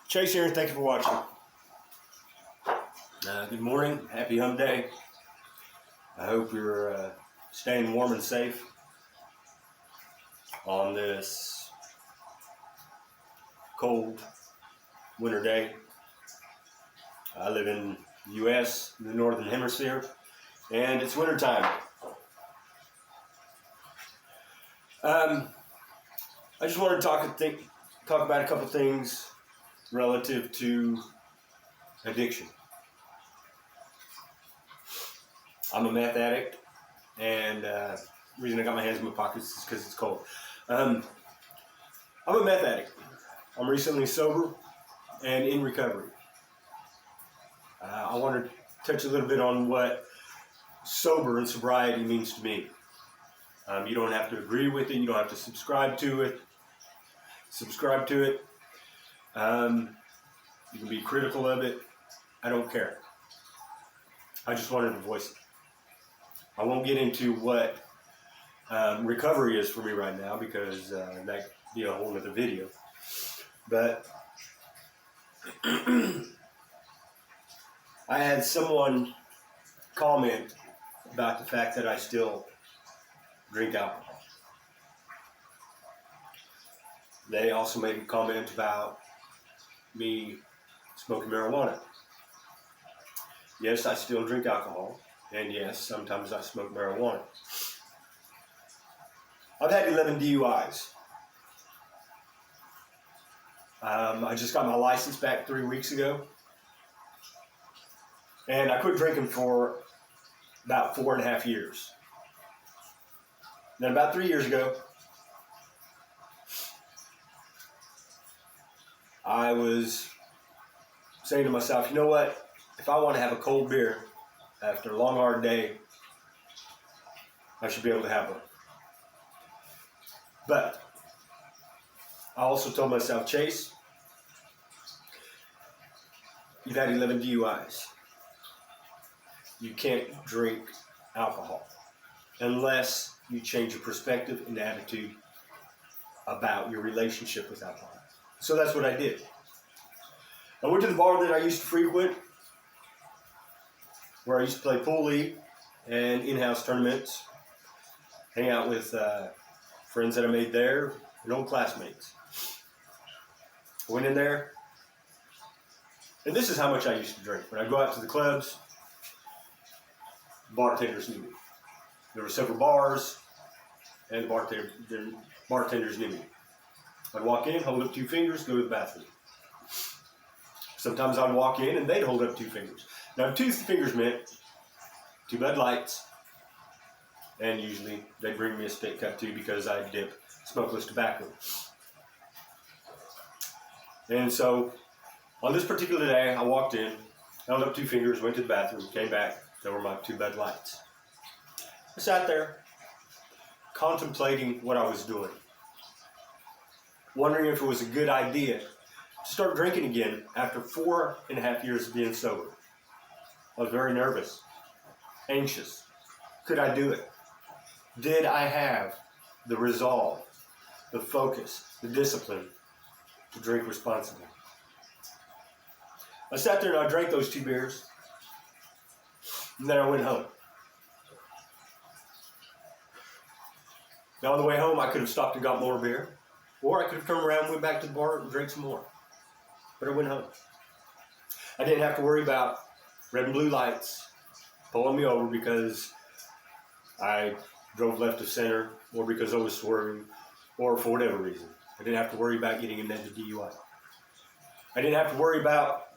Chase here, and thank you for watching. Good morning, happy hump day. I hope you're staying warm and safe on this cold winter day. I live in the U.S., the Northern Hemisphere, and it's winter time. I just wanted to talk about a couple things relative to addiction. I'm a meth addict, and the reason I got my hands in my pockets is because it's cold. I'm a meth addict. I'm recently sober and in recovery. I want to touch a little bit on what sober and sobriety means to me. You don't have to agree with it. You don't have to subscribe to it. You can be critical of it. I don't care. I just wanted to voice it. I won't get into what recovery is for me right now because that could be a whole other video. But I had someone comment about the fact that I still drink alcohol. They also made a comment about me smoking marijuana. Yes, I still drink alcohol, and yes, sometimes I smoke marijuana. I've had 11 DUIs. I just got my license back 3 weeks ago, and I quit drinking for about 4.5 years. Then about 3 years ago, I was saying to myself, you know what? If I want to have a cold beer after a long, hard day, I should be able to have one. But I also told myself, Chase, you've had 11 DUIs. You can't drink alcohol unless you change your perspective and attitude about your relationship with alcohol. So that's what I did. I went to the bar that I used to frequent, where I used to play pool league and in-house tournaments, hang out with friends that I made there and old classmates. I went in there, and this is how much I used to drink. When I go out to the clubs, bartenders knew me. There were several bars, and the bartenders knew me. I'd walk in, hold up 2 fingers, go to the bathroom. Sometimes I'd walk in and they'd hold up 2 fingers. Now 2 fingers meant 2 Bud Lights, and usually they'd bring me a spit cup too because I dip smokeless tobacco. And so on this particular day, I walked in, held up 2 fingers, went to the bathroom, came back, there were my 2 Bud Lights. I sat there contemplating what I was doing, wondering if it was a good idea to start drinking again after 4.5 years of being sober. I was very nervous, anxious. Could I do it? Did I have the resolve, the focus, the discipline to drink responsibly? I sat there and I drank those 2 beers, and then I went home. Now on the way home, I could have stopped and got more beer, or I could have turned around and went back to the bar and drank some more. But I went home. I didn't have to worry about red and blue lights pulling me over because I drove left of center, or because I was swerving, or for whatever reason. I didn't have to worry about getting another DUI. I didn't have to worry about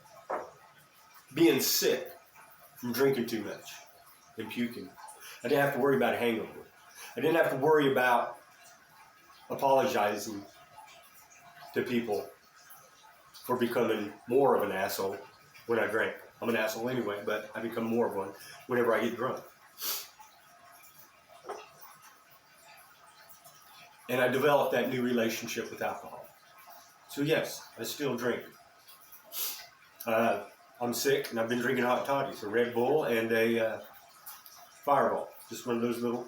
being sick from drinking too much and puking. I didn't have to worry about a hangover. I didn't have to worry about apologizing to people for becoming more of an asshole when I drank. I'm an asshole anyway, but I become more of one whenever I get drunk. And I developed that new relationship with alcohol. So yes, I still drink. I'm sick, and I've been drinking hot toddies, a Red Bull and a Fireball. Just one of those little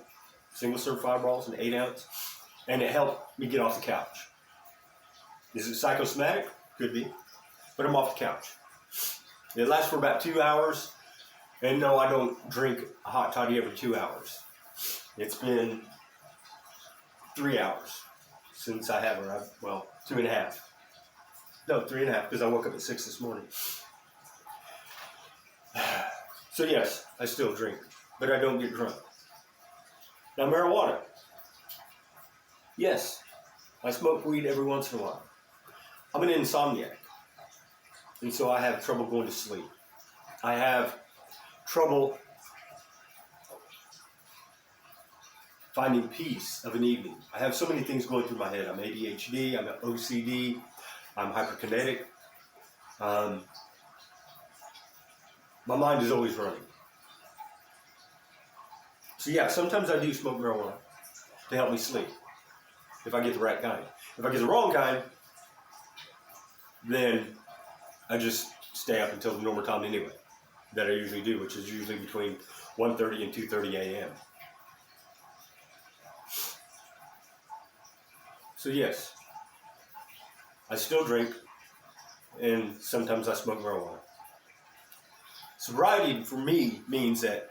single-serve Fireballs, an 8 ounce. And it helped me get off the couch. Is it psychosomatic? Could be. But I'm off the couch. It lasts for about 2 hours. And no, I don't drink a hot toddy every 2 hours. It's been 3 hours since I have her. Well, 2.5. No, 3.5, because I woke up at 6 this morning. So yes, I still drink, but I don't get drunk. Now marijuana. Yes, I smoke weed every once in a while. I'm an insomniac, and so I have trouble going to sleep. I have trouble finding peace of an evening. I have so many things going through my head. I'm ADHD, I'm OCD, I'm hyperkinetic. My mind is always running. So yeah, sometimes I do smoke marijuana to help me sleep, if I get the right kind. If I get the wrong kind, then I just stay up until the normal time anyway, that I usually do, which is usually between 1:30 and 2:30 a.m. So yes, I still drink, and sometimes I smoke marijuana. Sobriety for me means that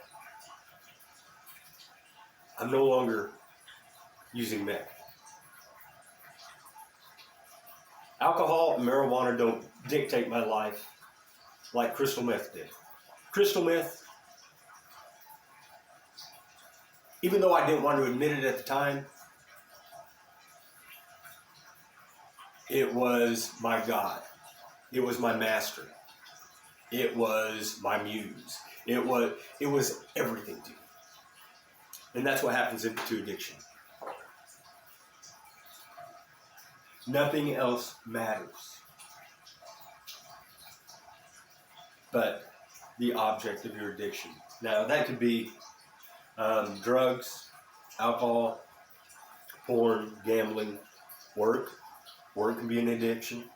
I'm no longer using meth. Alcohol and marijuana don't dictate my life like crystal meth did. Crystal meth, even though I didn't want to admit it at the time, it was my God. It was my master. It was my muse. It was everything to me. And that's what happens to addiction. Nothing else matters but the object of your addiction. Now, that could be drugs, alcohol, porn, gambling, work. Work can be an addiction.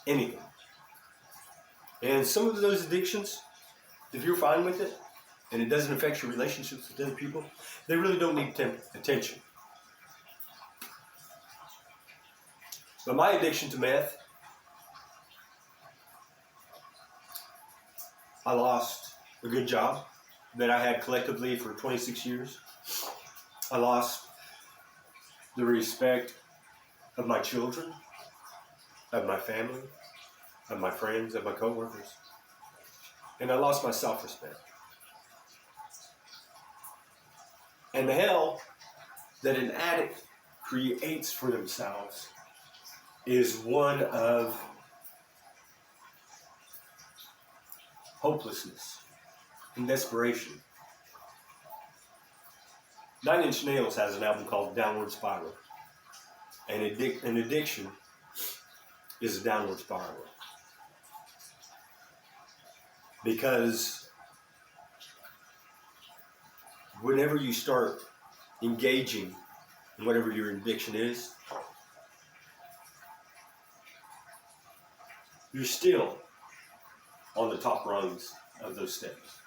Anything. And some of those addictions, if you're fine with it, and it doesn't affect your relationships with other people, they really don't need attention. But my addiction to meth, I lost a good job that I had collectively for 26 years. I lost the respect of my children, of my family, of my friends, of my coworkers. And I lost my self-respect. And the hell that an addict creates for themselves is one of hopelessness and desperation. 9 Inch Nails has an album called Downward Spiral. And an addiction is a downward spiral. Because whenever you start engaging in whatever your addiction is, you're still on the top rungs of those steps,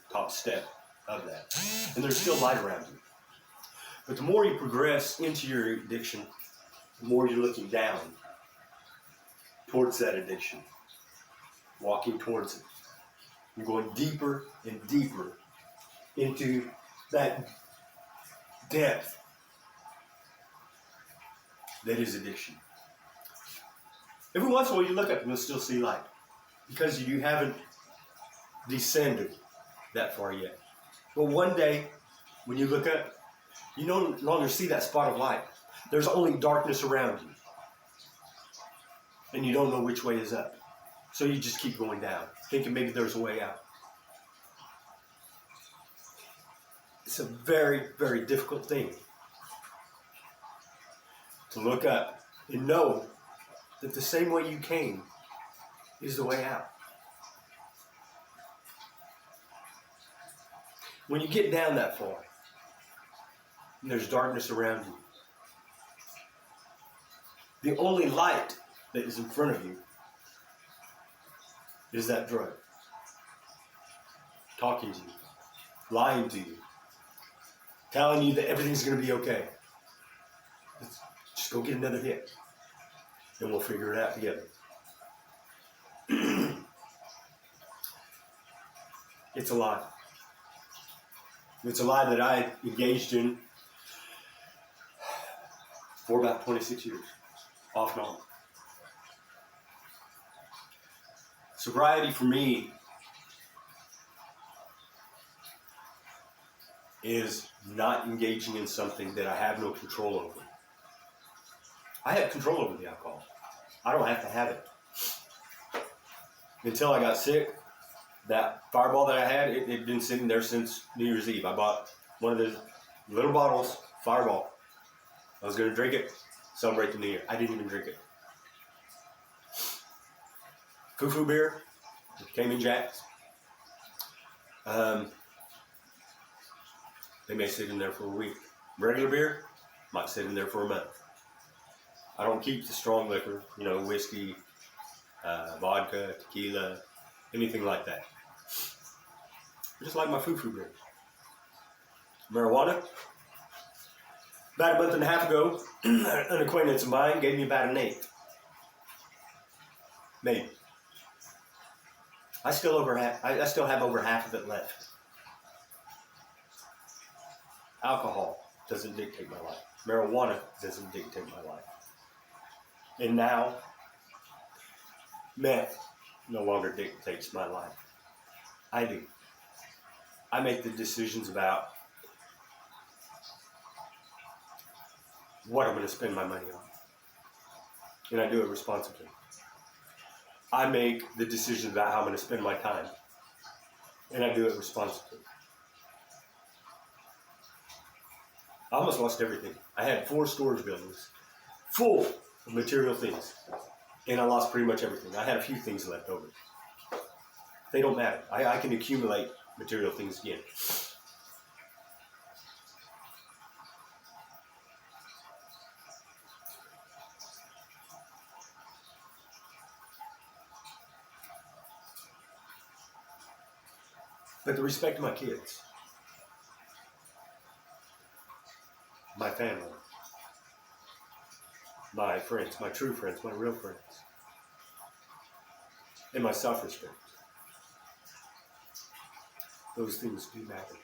top step of that. And there's still light around you. But the more you progress into your addiction, the more you're looking down towards that addiction, walking towards it. You're going deeper and deeper into that depth that is addiction. Every once in a while you look up and you'll still see light, because you haven't descended that far yet. But one day, when you look up, you no longer see that spot of light. There's only darkness around you. And you don't know which way is up. So you just keep going down, thinking maybe there's a way out. It's a very, very difficult thing to look up and know that the same way you came is the way out. When you get down that far, and there's darkness around you, the only light that is in front of you is that drug. Talking to you, lying to you, telling you that everything's going to be okay. Just go get another hit, and we'll figure it out together. It's a lie. It's a lie that I engaged in for about 26 years, off and on. Sobriety for me is not engaging in something that I have no control over. I have control over the alcohol. I don't have to have it. Until I got sick, that Fireball that I had, it had been sitting there since New Year's Eve. I bought one of those little bottles, Fireball. I was going to drink it, celebrate the New Year. I didn't even drink it. Foo beer, Cayman Jacks. They may sit in there for a week. Regular beer might sit in there for a month. I don't keep the strong liquor, whiskey, vodka, tequila, anything like that. I just like my foo beer. Marijuana. About a month and a half ago, an acquaintance of mine gave me about an 8. Maybe. I still have over half of it left. Alcohol doesn't dictate my life. Marijuana doesn't dictate my life. And now, meth no longer dictates my life. I do. I make the decisions about what I'm going to spend my money on. And I do it responsibly. I make the decisions about how I'm going to spend my time. And I do it responsibly. I almost lost everything. I had 4 storage buildings full of material things. And I lost pretty much everything. I had a few things left over. They don't matter. I can accumulate material things again. But the respect of my kids, my family, my friends, my true friends, my real friends, and my self-respect, those things do matter.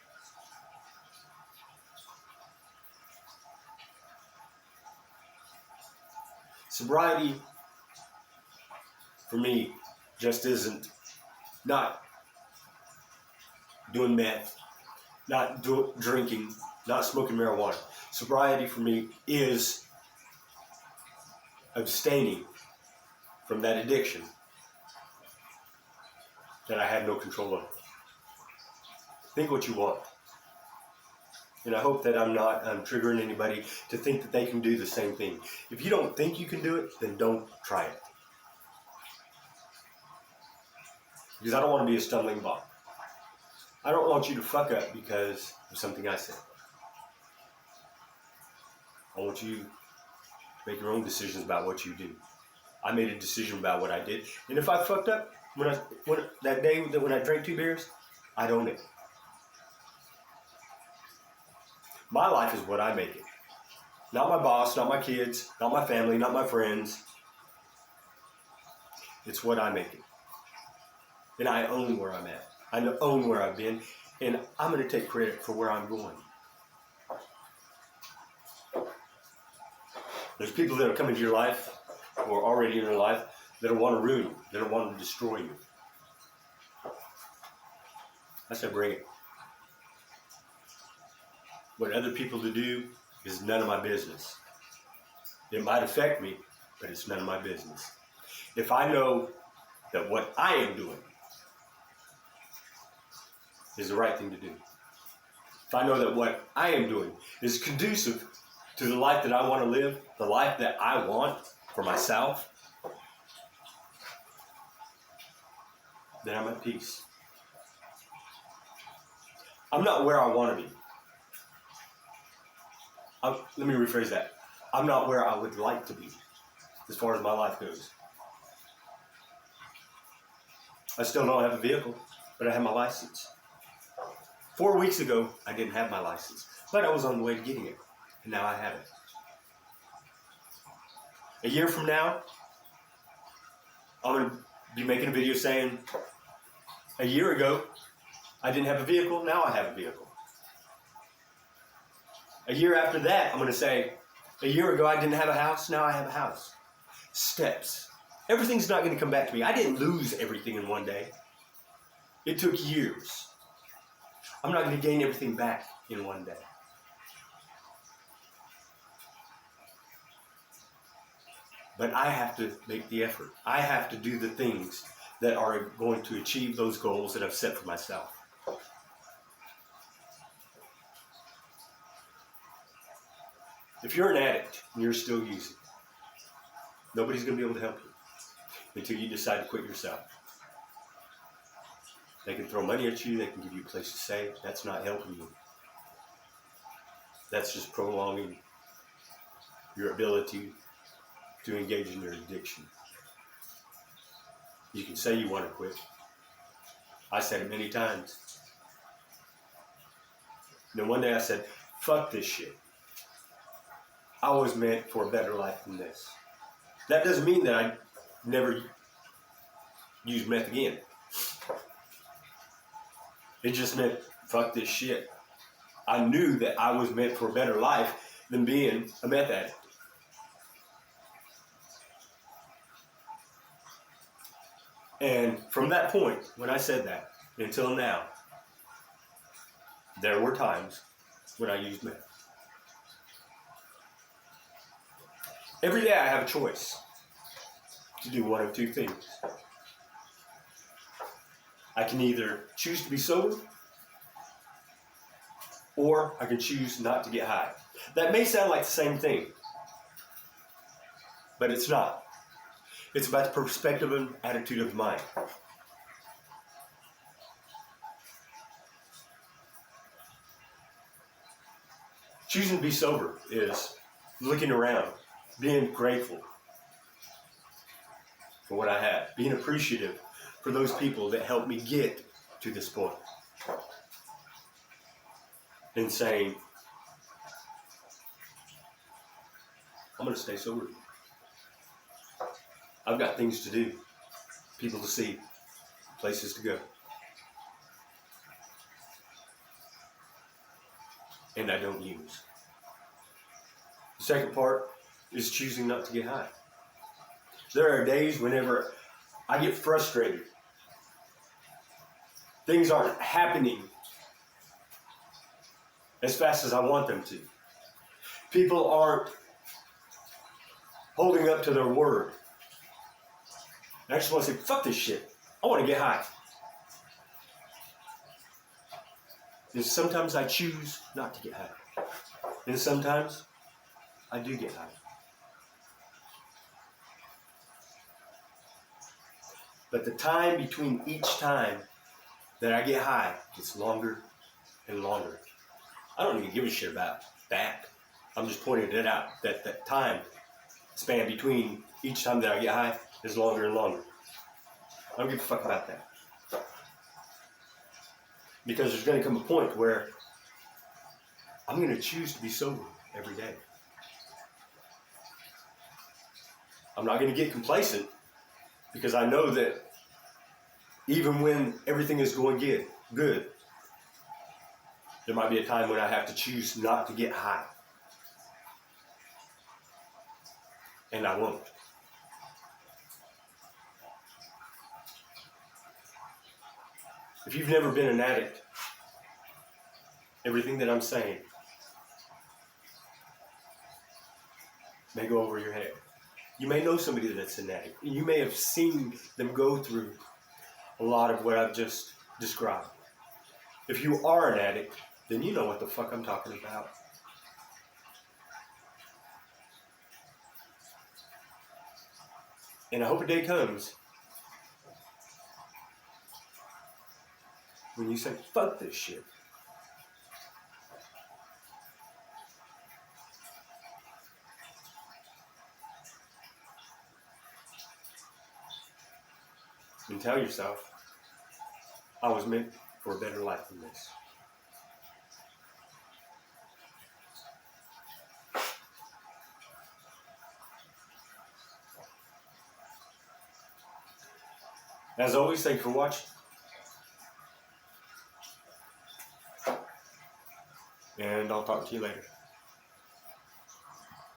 Sobriety, for me, just isn't not doing meth, not drinking, not smoking marijuana. Sobriety for me is abstaining from that addiction that I had no control over. Think what you want. And I hope that I'm not triggering anybody to think that they can do the same thing. If you don't think you can do it, then don't try it. Because I don't want to be a stumbling block. I don't want you to fuck up because of something I said. I want you to make your own decisions about what you do. I made a decision about what I did. And if I fucked up that day when I drank 2 beers, I'd own it. My life is what I make it. Not my boss, not my kids, not my family, not my friends. It's what I make it. And I own where I'm at. I own where I've been. And I'm going to take credit for where I'm going. There's people that are coming to your life, or are already in your life, that want to ruin you, that want to destroy you. I said, bring it. What other people do is none of my business. It might affect me, but it's none of my business. If I know that what I am doing is the right thing to do, if I know that what I am doing is conducive to the life that I want to live, the life that I want for myself, then I'm at peace. I'm not where I want to be. Let me rephrase that. I'm not where I would like to be as far as my life goes. I still don't have a vehicle, but I have my license. 4 weeks ago, I didn't have my license, but I was on the way to getting it, and now I have it. A year from now, I'm going to be making a video saying, a year ago, I didn't have a vehicle, now I have a vehicle. A year after that, I'm going to say, a year ago I didn't have a house, now I have a house. Steps. Everything's not going to come back to me. I didn't lose everything in one day. It took years. I'm not going to gain everything back in one day. But I have to make the effort. I have to do the things that are going to achieve those goals that I've set for myself. If you're an addict and you're still using, nobody's going to be able to help you until you decide to quit yourself. They can throw money at you. They can give you a place to stay. That's not helping you. That's just prolonging your ability to engage in your addiction. You can say you want to quit. I said it many times. And then one day I said, fuck this shit. I was meant for a better life than this. That doesn't mean that I never use meth again. It just meant, fuck this shit. I knew that I was meant for a better life than being a meth addict. And from that point, when I said that, until now, there were times when I used meth. Every day I have a choice to do one of two things. I can either choose to be sober, or I can choose not to get high. That may sound like the same thing, but it's not. It's about the perspective and attitude of the mind. Choosing to be sober is looking around, being grateful for what I have, being appreciative for those people that helped me get to this point, and saying, I'm going to stay sober. I've got things to do, people to see, places to go. And I don't use. The second part is choosing not to get high. There are days whenever I get frustrated. Things aren't happening as fast as I want them to. People aren't holding up to their word. I just want to say, fuck this shit. I want to get high. And sometimes I choose not to get high. And sometimes I do get high. But the time between each time that I get high gets longer and longer. I don't even give a shit about that. I'm just pointing it out, that time span between each time that I get high is longer and longer. I don't give a fuck about that. Because there's going to come a point where I'm going to choose to be sober every day. I'm not going to get complacent, because I know that even when everything is going good, there might be a time when I have to choose not to get high. And I won't. If you've never been an addict, everything that I'm saying may go over your head. You may know somebody that's an addict. You may have seen them go through a lot of what I've just described. If you are an addict, then you know what the fuck I'm talking about. And I hope a day comes when you say, fuck this shit. And tell yourself, I was meant for a better life than this. As always, thanks for watching. And I'll talk to you later.